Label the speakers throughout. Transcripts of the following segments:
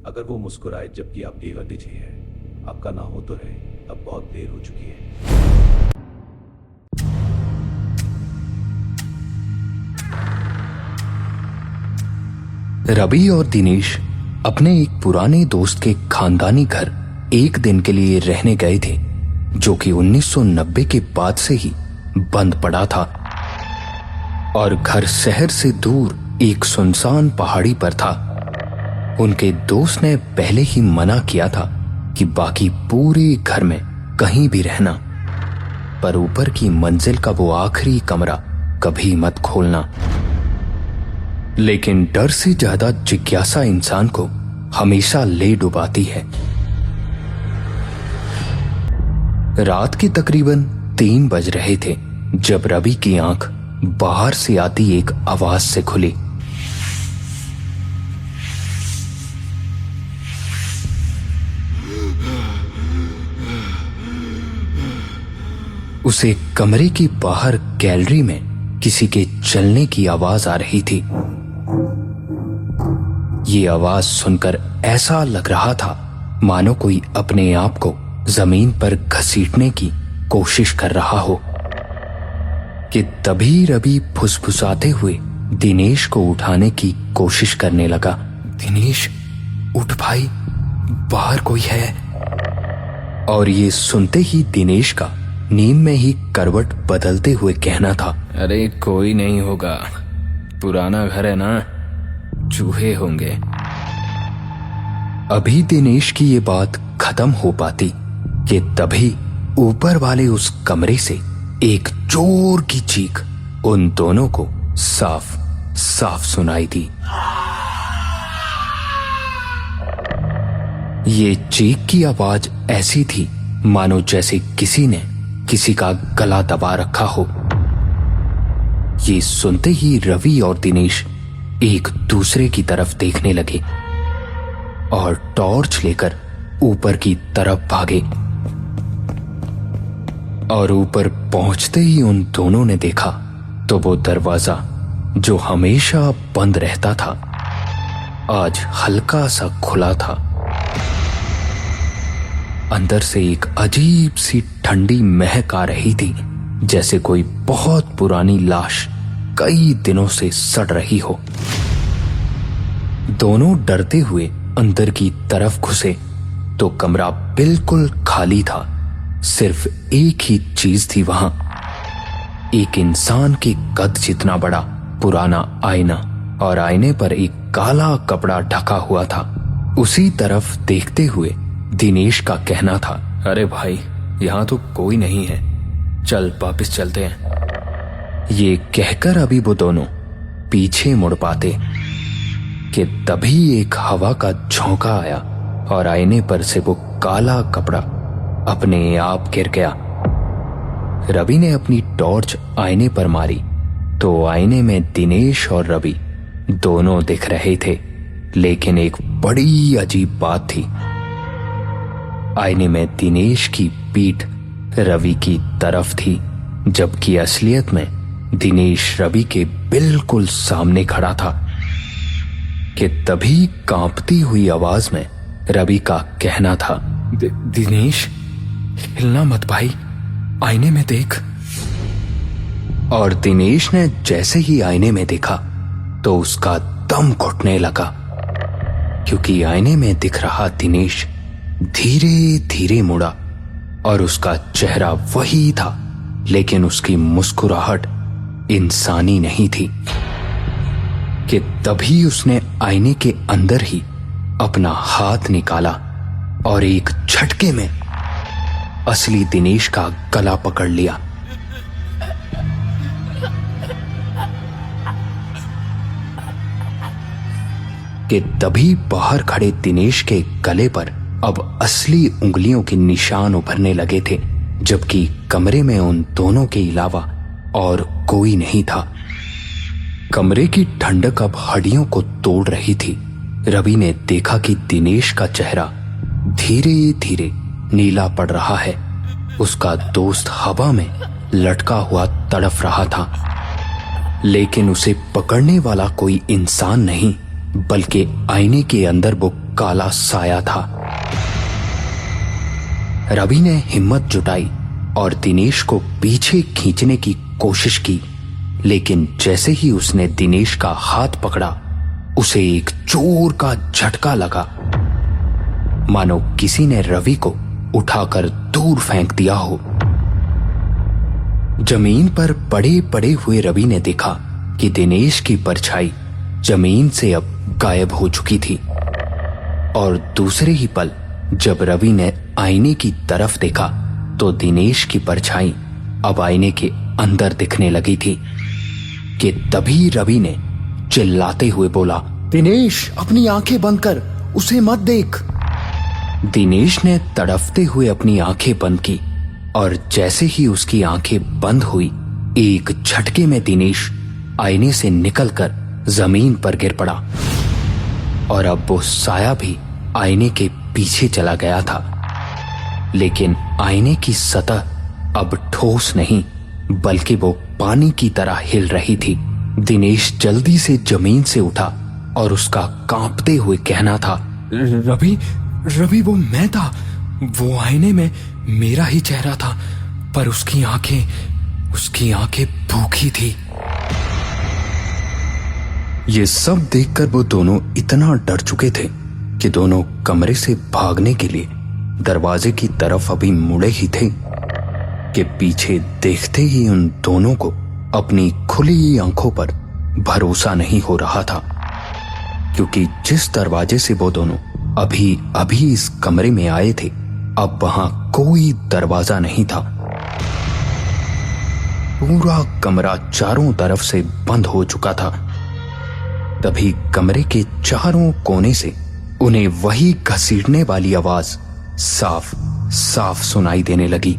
Speaker 1: अगर वो मुस्कुराए जबकि आप बेवजह हैं, आपका ना हो तो रहे, अब बहुत देर हो चुकी है।
Speaker 2: रवि और दिनेश अपने एक पुराने दोस्त के खानदानी घर एक दिन के लिए रहने गए थे, जो कि 1990 के बाद से ही बंद पड़ा था और घर शहर से दूर एक सुनसान पहाड़ी पर था। उनके दोस्त ने पहले ही मना किया था कि बाकी पूरे घर में कहीं भी रहना, पर ऊपर की मंजिल का वो आखिरी कमरा कभी मत खोलना। लेकिन डर से ज्यादा जिज्ञासा इंसान को हमेशा ले डुबाती है। रात के तकरीबन 3 बज रहे थे जब रवि की आंख बाहर से आती एक आवाज से खुली। उसे कमरे के बाहर गैलरी में किसी के चलने की आवाज आ रही थी। ये आवाज सुनकर ऐसा लग रहा था मानो कोई अपने आप को जमीन पर घसीटने की कोशिश कर रहा हो कि तभी रवि फुसफुसाते हुए दिनेश को उठाने की कोशिश करने लगा। दिनेश, उठ भाई, बाहर कोई है। और ये सुनते ही दिनेश का नींद में ही करवट बदलते हुए कहना था,
Speaker 3: अरे कोई नहीं होगा, पुराना घर है ना, चूहे होंगे।
Speaker 2: अभी दिनेश की ये बात खत्म हो पाती कि तभी ऊपर वाले उस कमरे से एक जोर की चीख उन दोनों को साफ साफ सुनाई दी। ये चीख की आवाज ऐसी थी मानो जैसे किसी ने किसी का गला दबा रखा हो। ये सुनते ही रवि और दिनेश एक दूसरे की तरफ देखने लगे और टॉर्च लेकर ऊपर की तरफ भागे। और ऊपर पहुंचते ही उन दोनों ने देखा तो वो दरवाजा जो हमेशा बंद रहता था आज हल्का सा खुला था। अंदर से एक अजीब सी ठंडी महक आ रही थी, जैसे कोई बहुत पुरानी लाश कई दिनों से सड़ रही हो। दोनों डरते हुए अंदर की तरफ घुसे तो कमरा बिल्कुल खाली था। सिर्फ एक ही चीज थी वहां, एक इंसान के कद जितना बड़ा पुराना आईना, और आईने पर एक काला कपड़ा ढका हुआ था। उसी तरफ देखते हुए दिनेश का कहना था,
Speaker 3: अरे भाई, यहां तो कोई नहीं है, चल वापस चलते हैं।
Speaker 2: ये कहकर अभी वो दोनों पीछे मुड़ पाते कि तभी एक हवा का झोंका आया और आईने पर से वो काला कपड़ा अपने आप गिर गया। रवि ने अपनी टॉर्च आईने पर मारी तो आईने में दिनेश और रवि दोनों दिख रहे थे, लेकिन एक बड़ी अजीब बात थी। आईने में दिनेश की पीठ रवि की तरफ थी, जबकि असलियत में दिनेश रवि के बिल्कुल सामने खड़ा था। कि तभी कांपती हुई आवाज में रवि का कहना था,
Speaker 3: दिनेश, हिलना मत भाई, आईने में देख।
Speaker 2: और दिनेश ने जैसे ही आईने में देखा तो उसका दम घुटने लगा, क्योंकि आईने में दिख रहा दिनेश धीरे धीरे मुड़ा और उसका चेहरा वही था, लेकिन उसकी मुस्कुराहट इंसानी नहीं थी। कि तभी उसने आईने के अंदर ही अपना हाथ निकाला और एक झटके में असली दिनेश का गला पकड़ लिया। कि तभी बाहर खड़े दिनेश के गले पर अब असली उंगलियों के निशान उभरने लगे थे, जबकि कमरे में उन दोनों के अलावा और कोई नहीं था। कमरे की ठंडक अब हड्डियों को तोड़ रही थी। रवि ने देखा कि दिनेश का चेहरा धीरे धीरे नीला पड़ रहा है। उसका दोस्त हवा में लटका हुआ तड़फ रहा था, लेकिन उसे पकड़ने वाला कोई इंसान नहीं, बल्कि आईने के अंदर वो काला साया था। रवि ने हिम्मत जुटाई और दिनेश को पीछे खींचने की कोशिश की, लेकिन जैसे ही उसने दिनेश का हाथ पकड़ा, उसे एक जोर का झटका लगा, मानो किसी ने रवि को उठाकर दूर फेंक दिया हो। जमीन पर पड़े पड़े हुए रवि ने देखा कि दिनेश की परछाई जमीन से अब गायब हो चुकी थी, और दूसरे ही पल जब रवि ने आईने की तरफ देखा तो दिनेश की परछाई अब आईने के अंदर दिखने लगी थी कि तभी रवि ने चिल्लाते हुए बोला,
Speaker 3: दिनेश, अपनी आंखें बंद कर, उसे मत देख।
Speaker 2: दिनेश ने तड़फते हुए अपनी आंखें बंद की, और जैसे ही उसकी आंखें बंद हुई, एक झटके में दिनेश आईने से निकलकर जमीन पर गिर पड़ा, और अब वो साया भी आईने के पीछे चला गया था। लेकिन आईने की सतह अब ठोस नहीं, बल्कि वो पानी की तरह हिल रही थी। दिनेश जल्दी से जमीन से उठा और उसका कांपते हुए कहना था,
Speaker 3: रवि, वो मैं था। वो आईने में मेरा ही चेहरा था, पर उसकी आंखें भूखी थी।
Speaker 2: ये सब देखकर वो दोनों इतना डर चुके थे कि दोनों कमरे से भागने के लिए दरवाजे की तरफ अभी मुड़े ही थे कि पीछे देखते ही उन दोनों को अपनी खुली आंखों पर भरोसा नहीं हो रहा था, क्योंकि जिस दरवाजे से वो दोनों अभी इस कमरे में आए थे, अब वहां कोई दरवाजा नहीं था। पूरा कमरा चारों तरफ से बंद हो चुका था। तभी कमरे के चारों कोने से उन्हें वही घसीटने वाली आवाज साफ साफ सुनाई देने लगी।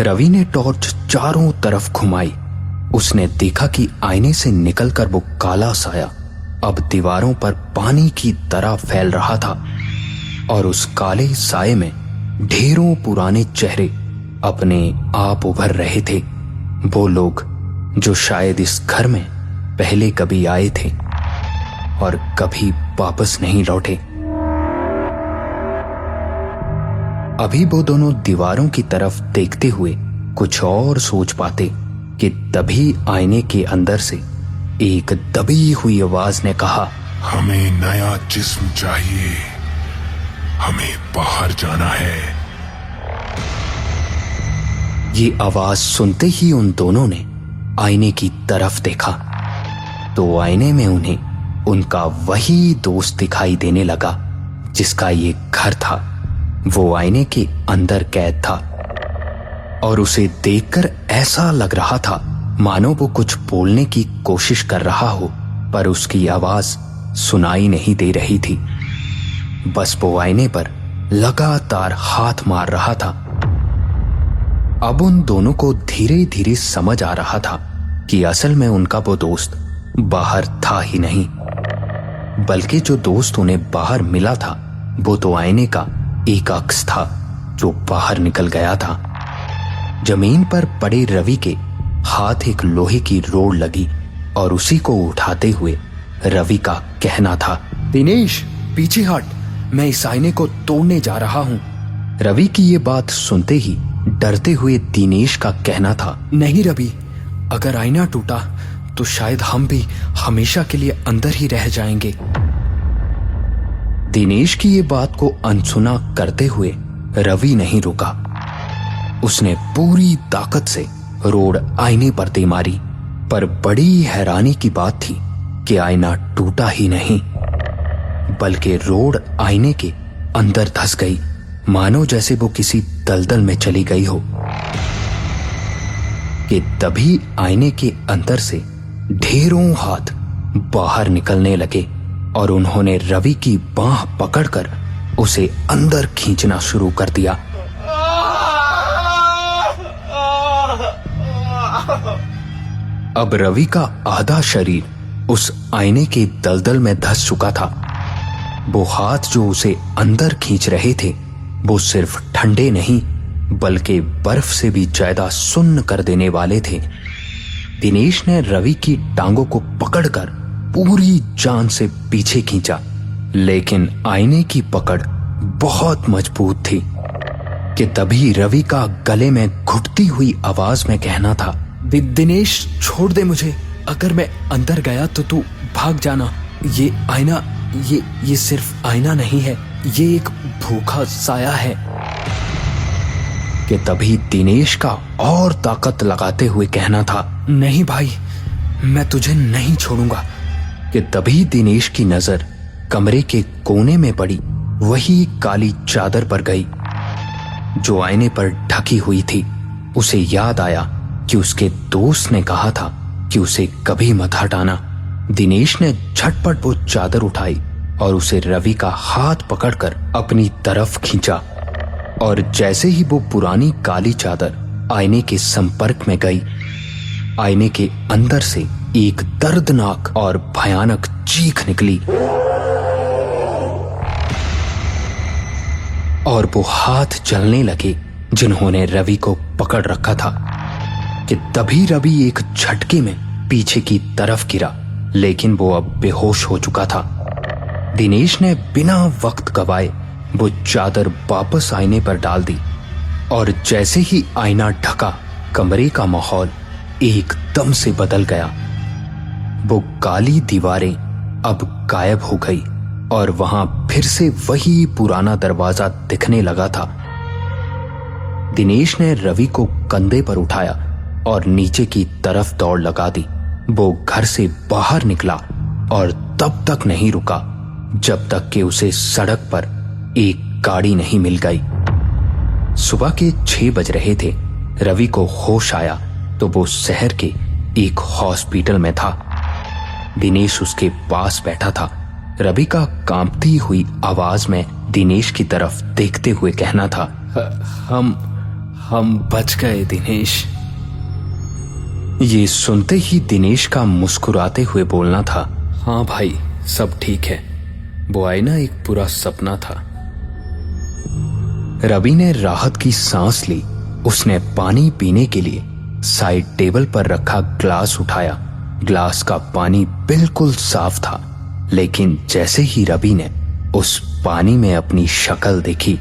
Speaker 2: रवि ने टॉर्च चारों घुमाई घुमाई। उसने देखा कि आईने से निकलकर वो काला साया अब दीवारों पर पानी की तरह फैल रहा था, और उस काले साये में ढेरों पुराने चेहरे अपने आप उभर रहे थे। वो लोग जो शायद इस घर में पहले कभी आए थे और कभी वापस नहीं लौटे। अभी वो दोनों दीवारों की तरफ देखते हुए कुछ और सोच पाते कि तभी आईने के अंदर से एक दबी हुई आवाज ने कहा,
Speaker 4: हमें नया जिस्म चाहिए, हमें बाहर जाना है।
Speaker 2: ये आवाज सुनते ही उन दोनों ने आईने की तरफ देखा तो आईने में उन्हें उनका वही दोस्त दिखाई देने लगा जिसका ये घर था। वो आईने के अंदर कैद था और उसे देखकर ऐसा लग रहा था मानो वो कुछ बोलने की कोशिश कर रहा हो, पर उसकी आवाज सुनाई नहीं दे रही थी। बस वो आईने पर लगातार हाथ मार रहा था। अब उन दोनों को धीरे धीरे समझ आ रहा था कि असल में उनका वो दोस्त बाहर था ही नहीं, बल्कि जो दोस्त उन्हें बाहर मिला था वो तो आईने का एक अक्स था जो बाहर निकल गया था। जमीन पर पड़े रवि के हाथ एक लोहे की रोड लगी और उसी को उठाते हुए रवि का कहना था,
Speaker 3: दिनेश, पीछे हट, मैं इस आईने को तोड़ने जा रहा हूं।
Speaker 2: रवि की ये बात सुनते ही डरते हुए दिनेश का कहना था,
Speaker 3: नहीं रवि, अगर आईना टूटा तो शायद हम भी हमेशा के लिए अंदर ही रह जाएंगे।
Speaker 2: दिनेश की ये बात को अनसुना करते हुए रवि नहीं रुका। उसने पूरी ताकत से रोड आईने पर दे मारी, पर बड़ी हैरानी की बात थी कि आईना टूटा ही नहीं, बल्कि रोड आईने के अंदर धंस गई, मानो जैसे वो किसी दलदल में चली गई हो। कि तभी आईने के अंदर से ढेरों हाथ बाहर निकलने लगे और उन्होंने रवि की बांह पकड़कर उसे अंदर खींचना शुरू कर दिया। अब रवि का आधा शरीर उस आईने के दलदल में धंस चुका था। वो हाथ जो उसे अंदर खींच रहे थे वो सिर्फ ठंडे नहीं बल्कि बर्फ से भी ज्यादा सुन्न कर देने वाले थे। दिनेश ने रवि की टांगों को पकड़कर पूरी जान से पीछे खींचा, लेकिन आईने की पकड़ बहुत मजबूत थी कि तभी रवि का गले में घुटती हुई आवाज में कहना था,
Speaker 3: दिनेश छोड़ दे मुझे, अगर मैं अंदर गया तो तू भाग जाना। ये आईना, ये सिर्फ आईना नहीं है, ये एक भूखा साया है।
Speaker 2: कि तभी दिनेश का और ताकत लगाते हुए कहना था,
Speaker 3: नहीं भाई, मैं तुझे नहीं छोड़ूंगा।
Speaker 2: कि तभी दिनेश की नजर कमरे के कोने में पड़ी वही काली चादर पर गई जो आईने पर ढकी हुई थी। उसे याद आया कि उसके दोस्त ने कहा था कि उसे कभी मत हटाना। दिनेश ने झटपट वो चादर उठाई और उसे रवि का हाथ पकड़कर अपनी तरफ खींचा, और जैसे ही वो पुरानी काली चादर आईने के संपर्क में गई, आईने के अंदर से एक दर्दनाक और भयानक चीख निकली और वो हाथ जलने लगे जिन्होंने रवि को पकड़ रखा था। कि तभी रवि एक झटके में पीछे की तरफ गिरा, लेकिन वो अब बेहोश हो चुका था। दिनेश ने बिना वक्त गवाए वो चादर वापस आईने पर डाल दी, और जैसे ही आईना ढका, कमरे का माहौल एकदम से बदल गया। वो काली दीवारें अब गायब हो गई और वहां फिर से वही पुराना दरवाजा दिखने लगा था। दिनेश ने रवि को कंधे पर उठाया और नीचे की तरफ दौड़ लगा दी। वो घर से बाहर निकला और तब तक नहीं रुका जब तक कि उसे सड़क पर एक गाड़ी नहीं मिल गई। सुबह के 6 बज रहे थे। रवि को होश आया तो वो शहर के एक हॉस्पिटल में था। दिनेश उसके पास बैठा था। रवि का कांपती हुई आवाज में दिनेश की तरफ देखते हुए कहना था,
Speaker 3: हम बच गए दिनेश।
Speaker 2: ये सुनते ही दिनेश का मुस्कुराते हुए बोलना था,
Speaker 3: हाँ भाई, सब ठीक है, वो आईना एक पूरा सपना था।
Speaker 2: रवि ने राहत की सांस ली। उसने पानी पीने के लिए साइड टेबल पर रखा ग्लास उठाया। ग्लास का पानी बिल्कुल साफ था, लेकिन जैसे ही रवि ने उस पानी में अपनी शक्ल देखी,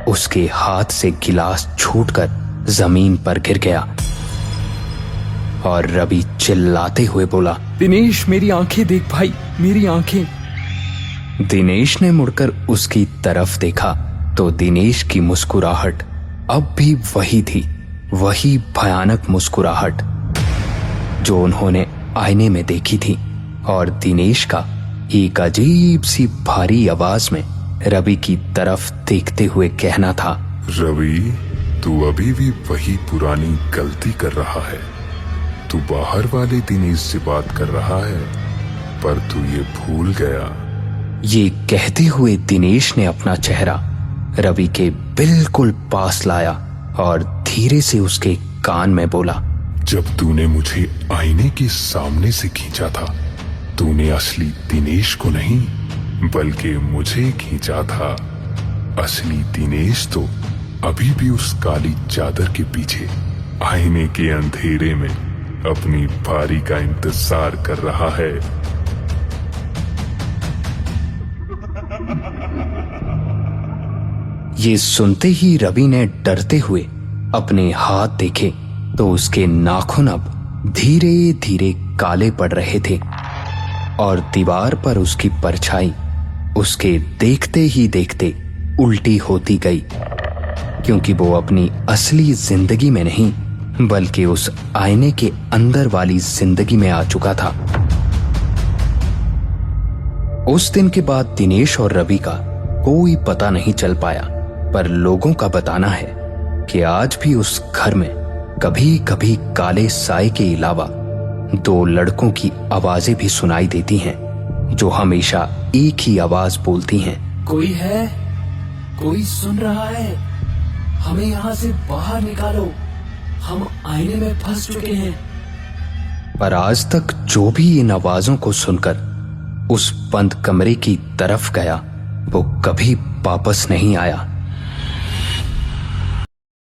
Speaker 2: उसके हाथ से गिलास छूटकर जमीन पर गिर गया और रवि चिल्लाते हुए बोला,
Speaker 3: दिनेश, मेरी आंखें देख भाई, मेरी आंखें।
Speaker 2: दिनेश ने मुड़कर उसकी तरफ देखा तो दिनेश की मुस्कुराहट अब भी वही थी, वही भयानक मुस्कुराहट जो उन्होंने आईने में देखी थी। और दिनेश का एक अजीब सी भारी आवाज में रवि की तरफ देखते हुए कहना था,
Speaker 4: रवि, तू अभी भी वही पुरानी गलती कर रहा है। तू बाहर वाले दिनेश से बात कर रहा है, पर तू ये भूल गया।
Speaker 2: ये कहते हुए दिनेश ने अपना चेहरा रवि के बिल्कुल पास लाया और धीरे से उसके कान में बोला,
Speaker 4: जब तूने मुझे आईने के सामने से खींचा था, तूने असली दिनेश को नहीं बल्कि मुझे खींचा था। असली दिनेश तो अभी भी उस काली चादर के पीछे आईने के अंधेरे में अपनी बारी का इंतजार कर रहा है।
Speaker 2: ये सुनते ही रवि ने डरते हुए अपने हाथ देखे तो उसके नाखून अब धीरे धीरे काले पड़ रहे थे और दीवार पर उसकी परछाई उसके देखते ही देखते उल्टी होती गई, क्योंकि वो अपनी असली जिंदगी में नहीं बल्कि उस आईने के अंदर वाली जिंदगी में आ चुका था। उस दिन के बाद दिनेश और रवि का कोई पता नहीं चल पाया, पर लोगों का बताना है कि आज भी उस घर में कभी कभी काले साए के अलावा 2 लड़कों की आवाजें भी सुनाई देती हैं, जो हमेशा एक ही आवाज बोलती हैं,
Speaker 3: कोई है? कोई सुन रहा है? हमें यहाँ से बाहर निकालो, हम आईने में फंस चुके हैं।
Speaker 2: पर आज तक जो भी इन आवाजों को सुनकर उस बंद कमरे की तरफ गया, वो कभी वापस नहीं आया।